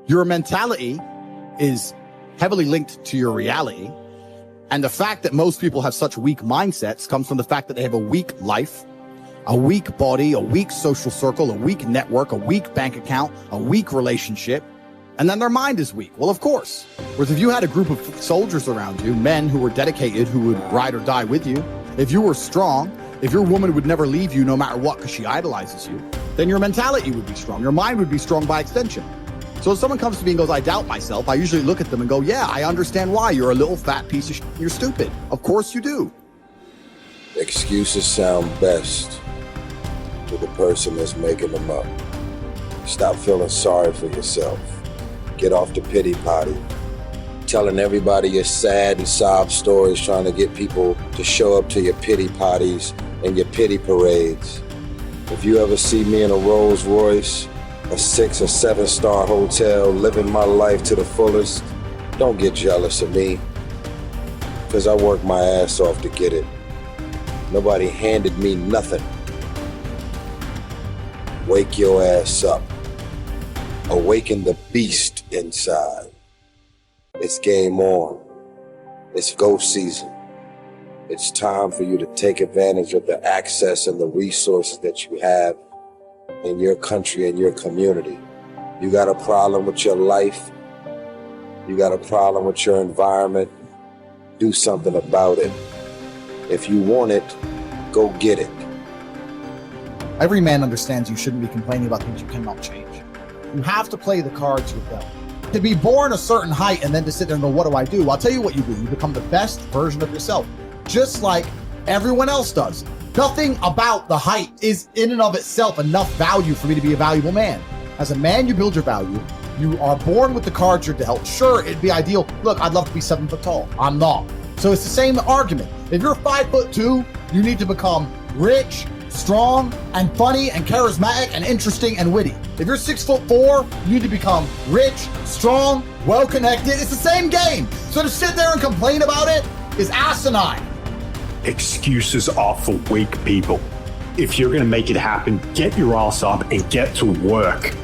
Your mentality is heavily linked to your reality. And the fact that most people have such weak mindsets comes from the fact that they have a weak life, a weak body, a weak social circle, a weak network, a weak bank account, a weak relationship, and then their mind is weak. Well, of course. Whereas if you had a group of soldiers around you, men who were dedicated, who would ride or die with you, if you were strong, if your woman would never leave you no matter what because she idolizes you, then your mentality would be strong. Your mind would be strong by extension. So if someone comes to me and goes, I doubt myself, I usually look at them and go, yeah, I understand why. You're a little fat piece of shit. You're stupid. Of course you do. Excuses sound best to the person that's making them up. Stop feeling sorry for yourself. Get off the pity potty. Telling everybody your sad and sob stories, trying to get people to show up to your pity potties and your pity parades. If you ever see me in a Rolls Royce, a 6 or 7 star hotel, living my life to the fullest, don't get jealous of me, because I worked my ass off to get it. Nobody handed me nothing. Wake your ass up. Awaken the beast inside. It's game on. It's go season. It's time for you to take advantage of the access and the resources that you have in your country and your community. You got a problem with your life. You got a problem with your environment. Do something about it. If you want it, go get it. Every man understands you shouldn't be complaining about things you cannot change. You have to play the cards you're dealt. To be born a certain height and then to sit there and go, what do I do? I'll tell you what you do. You become the best version of yourself, just like everyone else does. Nothing about the height is in and of itself enough value for me to be a valuable man. As a man, you build your value. You are born with the cards you're dealt. Sure, it'd be ideal. Look, I'd love to be 7 foot tall. I'm not. So it's the same argument. If you're 5'2", you need to become rich, strong, and funny, and charismatic, and interesting, and witty. If you're 6'4", you need to become rich, strong, well-connected. It's the same game. So to sit there and complain about it is asinine. Excuses are for weak people. If you're gonna make it happen, get your ass up and get to work.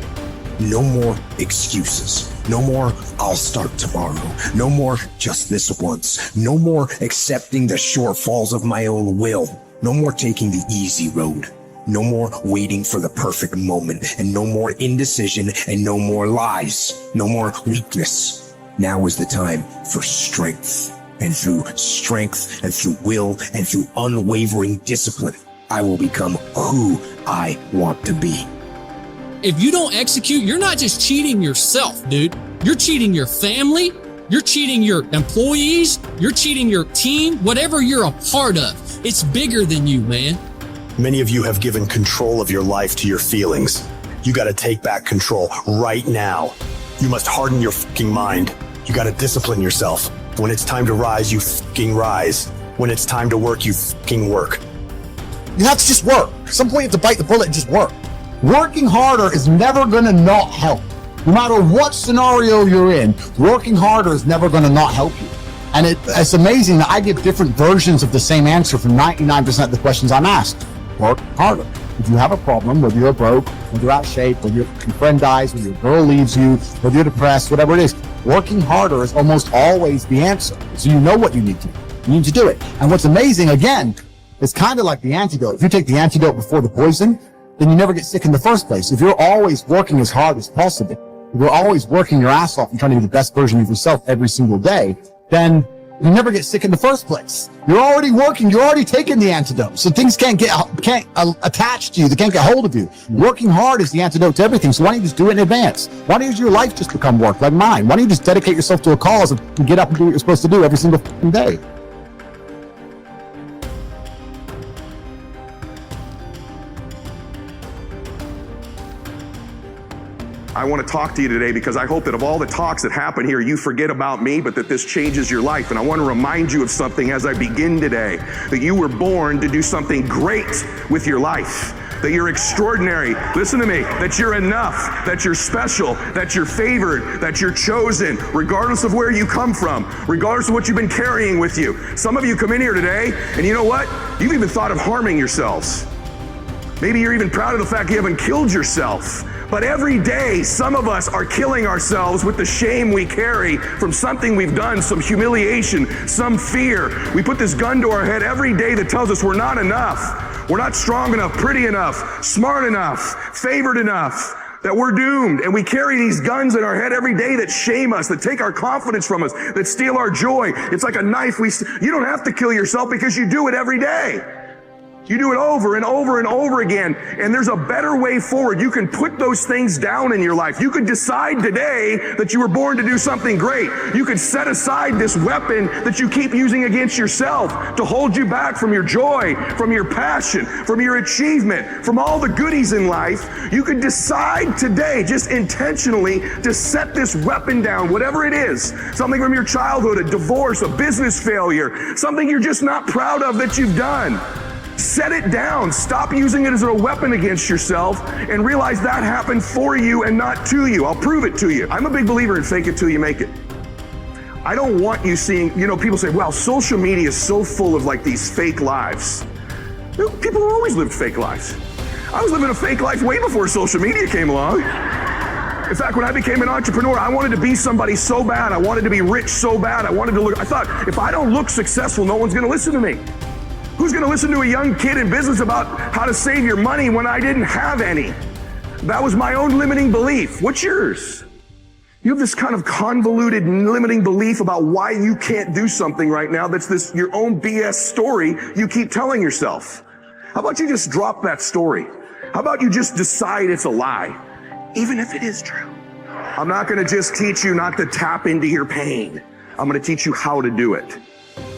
No more excuses. No more, I'll start tomorrow. No more, just this once. No more accepting the shortfalls of my own will. No more taking the easy road. No more waiting for the perfect moment. And no more indecision and no more lies. No more weakness. Now is the time for strength. And through strength and through will and through unwavering discipline, I will become who I want to be. If you don't execute, you're not just cheating yourself, dude. You're cheating your family. You're cheating your employees. You're cheating your team. Whatever you're a part of, it's bigger than you, man. Many of you have given control of your life to your feelings. You gotta take back control right now. You must harden your fucking mind. You gotta discipline yourself. When it's time to rise, you fucking rise. When it's time to work, you fucking work. You have to just work. At some point you have to bite the bullet and just work. Working harder is never gonna not help. No matter what scenario you're in, working harder is never gonna not help you. And it's amazing that I give different versions of the same answer for 99% of the questions I'm asked. Work harder. If you have a problem, whether you're broke, whether you're out of shape, whether your friend dies, whether your girl leaves you, whether you're depressed, whatever it is, working harder is almost always the answer. So you know what you need to do. You need to do it. And what's amazing, again, it's kind of like the antidote. If you take the antidote before the poison, then you never get sick in the first place. If you're always working as hard as possible, if you're always working your ass off and trying to be the best version of yourself every single day, then you never get sick in the first place. You're already working. You're already taking the antidote. So things can't attach to you. They can't get hold of you. Working hard is the antidote to everything. So why don't you just do it in advance? Why don't your life just become work like mine? Why don't you just dedicate yourself to a cause and get up and do what you're supposed to do every single day? I want to talk to you today because I hope that of all the talks that happen here, you forget about me, but that this changes your life. And I want to remind you of something as I begin today, that you were born to do something great with your life, that you're extraordinary. Listen to me, that you're enough, that you're special, that you're favored, that you're chosen, regardless of where you come from, regardless of what you've been carrying with you. Some of you come in here today, and you know what? You've even thought of harming yourselves. Maybe you're even proud of the fact you haven't killed yourself. But every day, some of us are killing ourselves with the shame we carry from something we've done, some humiliation, some fear. We put this gun to our head every day that tells us we're not enough. We're not strong enough, pretty enough, smart enough, favored enough, that we're doomed. And we carry these guns in our head every day that shame us, that take our confidence from us, that steal our joy. It's like a knife. You don't have to kill yourself because you do it every day. You do it over and over and over again. And there's a better way forward. You can put those things down in your life. You could decide today that you were born to do something great. You could set aside this weapon that you keep using against yourself to hold you back from your joy, from your passion, from your achievement, from all the goodies in life. You could decide today, just intentionally, to set this weapon down, whatever it is. Something from your childhood, a divorce, a business failure, something you're just not proud of that you've done. Set it down. Stop using it as a weapon against yourself and realize that happened for you and not to you. I'll prove it to you. I'm a big believer in fake it till you make it. I don't want you seeing, people say, wow, social media is so full of like these fake lives. People have always lived fake lives. I was living a fake life way before social media came along. In fact, when I became an entrepreneur, I wanted to be somebody so bad. I wanted to be rich so bad. I thought, if I don't look successful, no one's going to listen to me. Who's going to listen to a young kid in business about how to save your money when I didn't have any? That was my own limiting belief. What's yours? You have this kind of convoluted limiting belief about why you can't do something right now that's your own BS story you keep telling yourself. How about you just drop that story? How about you just decide it's a lie, even if it is true? I'm not going to just teach you not to tap into your pain. I'm going to teach you how to do it.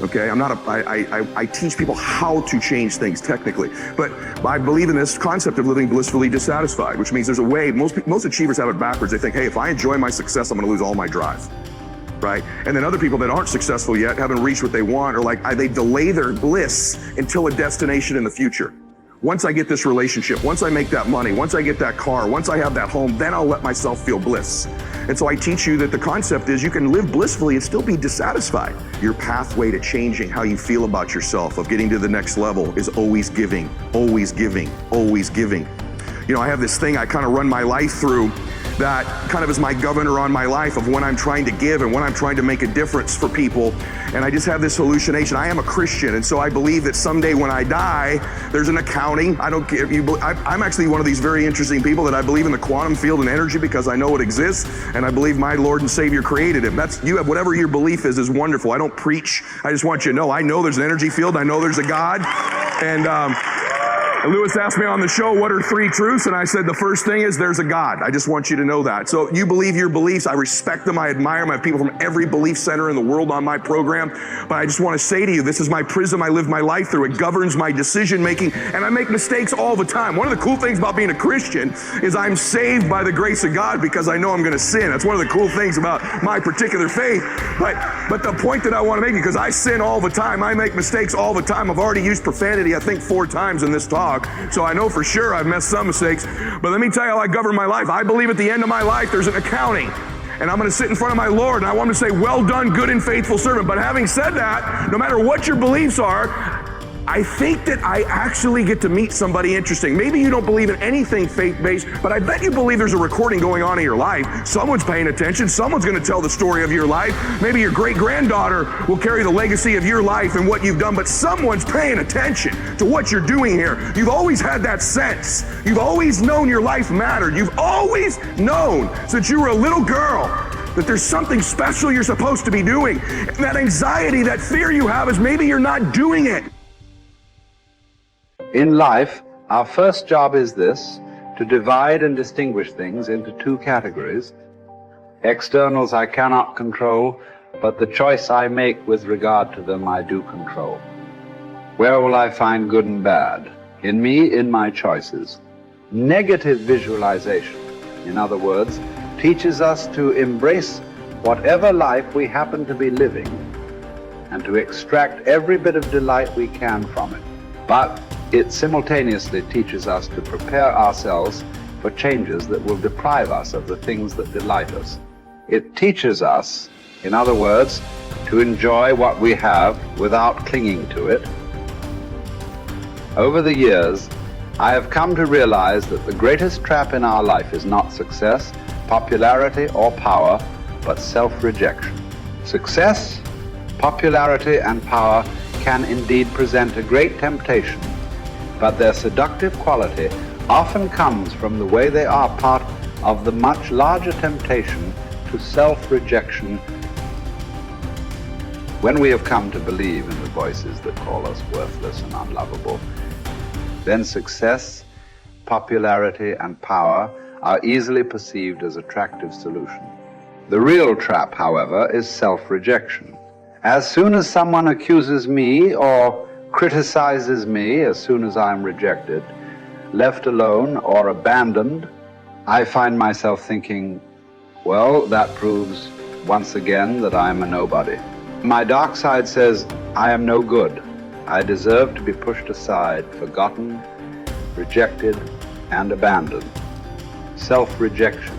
Okay, I teach people how to change things technically, but I believe in this concept of living blissfully dissatisfied, which means there's a way. Most achievers have it backwards. They think, hey, if I enjoy my success, I'm going to lose all my drive, right? And then other people that aren't successful yet, haven't reached what they want, or they delay their bliss until a destination in the future. Once I get this relationship, once I make that money, once I get that car, once I have that home, then I'll let myself feel bliss. And so I teach you that the concept is you can live blissfully and still be dissatisfied. Your pathway to changing how you feel about yourself, of getting to the next level, is always giving, always giving, always giving. I have this thing I kind of run my life through that kind of is my governor on my life of when I'm trying to give and when I'm trying to make a difference for people. And I just have this hallucination. I am a Christian, and so I believe that someday when I die, there's an accounting. I don't care if you. I'm actually one of these very interesting people that I believe in the quantum field and energy because I know it exists, and I believe my Lord and Savior created it. You have whatever your belief is wonderful. I don't preach. I just want you to know. I know there's an energy field. I know there's a God, and Lewis asked me on the show, what are 3 truths? And I said, the first thing is there's a God. I just want you to know that. So you believe your beliefs. I respect them. I admire them. I have people from every belief center in the world on my program. But I just want to say to you, this is my prism I live my life through. It governs my decision making. And I make mistakes all the time. One of the cool things about being a Christian is I'm saved by the grace of God because I know I'm going to sin. That's one of the cool things about my particular faith. But the point that I want to make, because I sin all the time. I make mistakes all the time. I've already used profanity, I think, 4 times in this talk. So I know for sure I've messed some mistakes. But let me tell you how I govern my life. I believe at the end of my life there's an accounting. And I'm going to sit in front of my Lord and I want him to say, well done, good and faithful servant. But having said that, no matter what your beliefs are, I think that I actually get to meet somebody interesting. Maybe you don't believe in anything faith-based, but I bet you believe there's a recording going on in your life. Someone's paying attention. Someone's going to tell the story of your life. Maybe your great-granddaughter will carry the legacy of your life and what you've done, but someone's paying attention to what you're doing here. You've always had that sense. You've always known your life mattered. You've always known since you were a little girl that there's something special you're supposed to be doing. And that anxiety, that fear you have is maybe you're not doing it. In life, our first job is this: to divide and distinguish things into 2 categories. Externals I cannot control, but the choice I make with regard to them I do control. Where will I find good and bad? In me, in my choices. Negative visualization, in other words, teaches us to embrace whatever life we happen to be living and to extract every bit of delight we can from it. But it simultaneously teaches us to prepare ourselves for changes that will deprive us of the things that delight us. It teaches us, in other words, to enjoy what we have without clinging to it. Over the years, I have come to realize that the greatest trap in our life is not success, popularity, or power, but self-rejection. Success, popularity, and power can indeed present a great temptation, but their seductive quality often comes from the way they are part of the much larger temptation to self-rejection. When we have come to believe in the voices that call us worthless and unlovable, then success, popularity, and power are easily perceived as attractive solutions. The real trap, however, is self-rejection. As soon as someone accuses me or criticizes me, as soon as I'm rejected, left alone, or abandoned, I find myself thinking, well, that proves once again that I'm a nobody. My dark side says, I am no good. I deserve to be pushed aside, forgotten, rejected, and abandoned. Self-rejection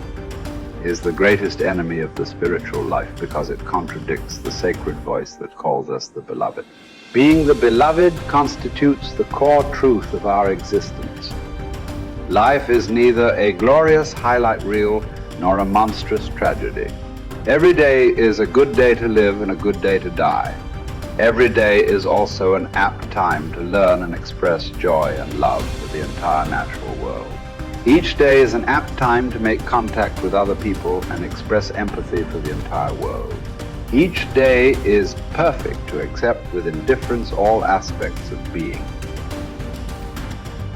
is the greatest enemy of the spiritual life because it contradicts the sacred voice that calls us the beloved. Being the beloved constitutes the core truth of our existence. Life is neither a glorious highlight reel nor a monstrous tragedy. Every day is a good day to live and a good day to die. Every day is also an apt time to learn and express joy and love for the entire natural world. Each day is an apt time to make contact with other people and express empathy for the entire world. Each day is perfect to accept with indifference all aspects of being.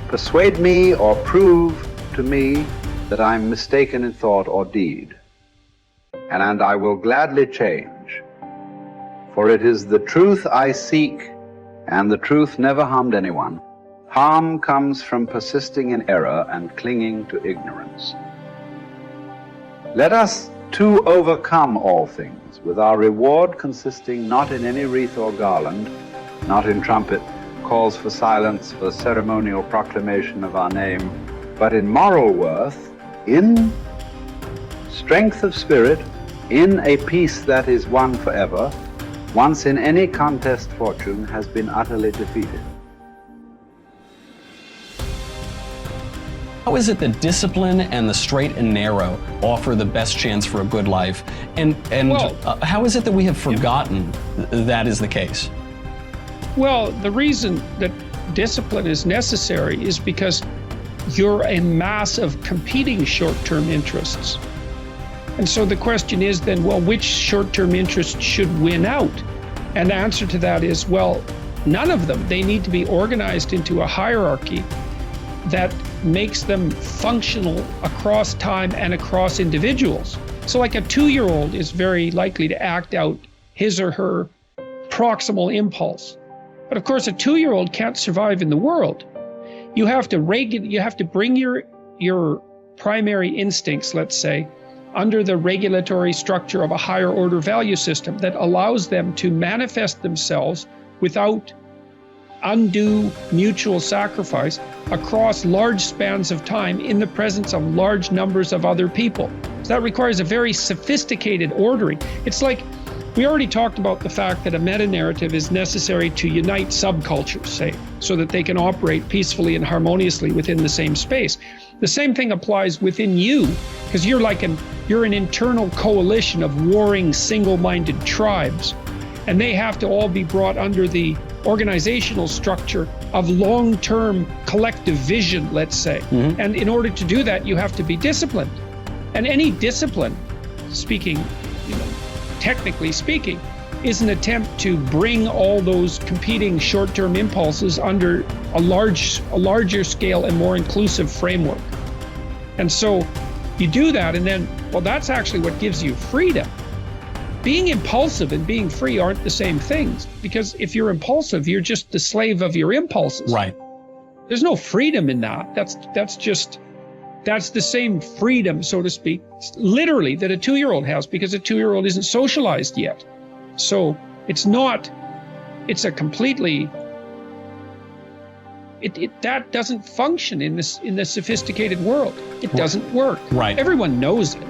Persuade me or prove to me that I'm mistaken in thought or deed, and I will gladly change. For it is the truth I seek, and the truth never harmed anyone. Harm comes from persisting in error and clinging to ignorance. Let us too overcome all things, with our reward consisting not in any wreath or garland, not in trumpet, calls for silence, for ceremonial proclamation of our name, but in moral worth, in strength of spirit, in a peace that is won forever, once in any contest fortune has been utterly defeated. How is it that discipline and the straight and narrow offer the best chance for a good life? And how is it that we have forgotten that is the case? Well, the reason that discipline is necessary is because you're a mass of competing short-term interests. And so the question is then, well, which short-term interest should win out? And the answer to that is, well, none of them. They need to be organized into a hierarchy that makes them functional across time and across individuals. So like a 2-year-old is very likely to act out his or her proximal impulse. But of course, a 2-year-old can't survive in the world. You have to bring your primary instincts, let's say, under the regulatory structure of a higher order value system that allows them to manifest themselves without undue mutual sacrifice across large spans of time in the presence of large numbers of other people. So that requires a very sophisticated ordering. It's like, we already talked about the fact that a meta-narrative is necessary to unite subcultures, say, so that they can operate peacefully and harmoniously within the same space. The same thing applies within you, because you're an internal coalition of warring single-minded tribes, and they have to all be brought under the organizational structure of long-term collective vision, let's say. Mm-hmm. And in order to do that, you have to be disciplined. And any discipline, technically speaking, is an attempt to bring all those competing short-term impulses under a larger scale and more inclusive framework. And so you do that, and then, well, that's actually what gives you freedom. Being impulsive and being free aren't the same things, because if you're impulsive, you're just the slave of your impulses. Right. There's no freedom in that. That's the same freedom, so to speak, literally, that a 2-year-old has, because a 2-year-old isn't socialized yet. So it's a completely, that doesn't function in the sophisticated world. It doesn't work. Right. Everyone knows it.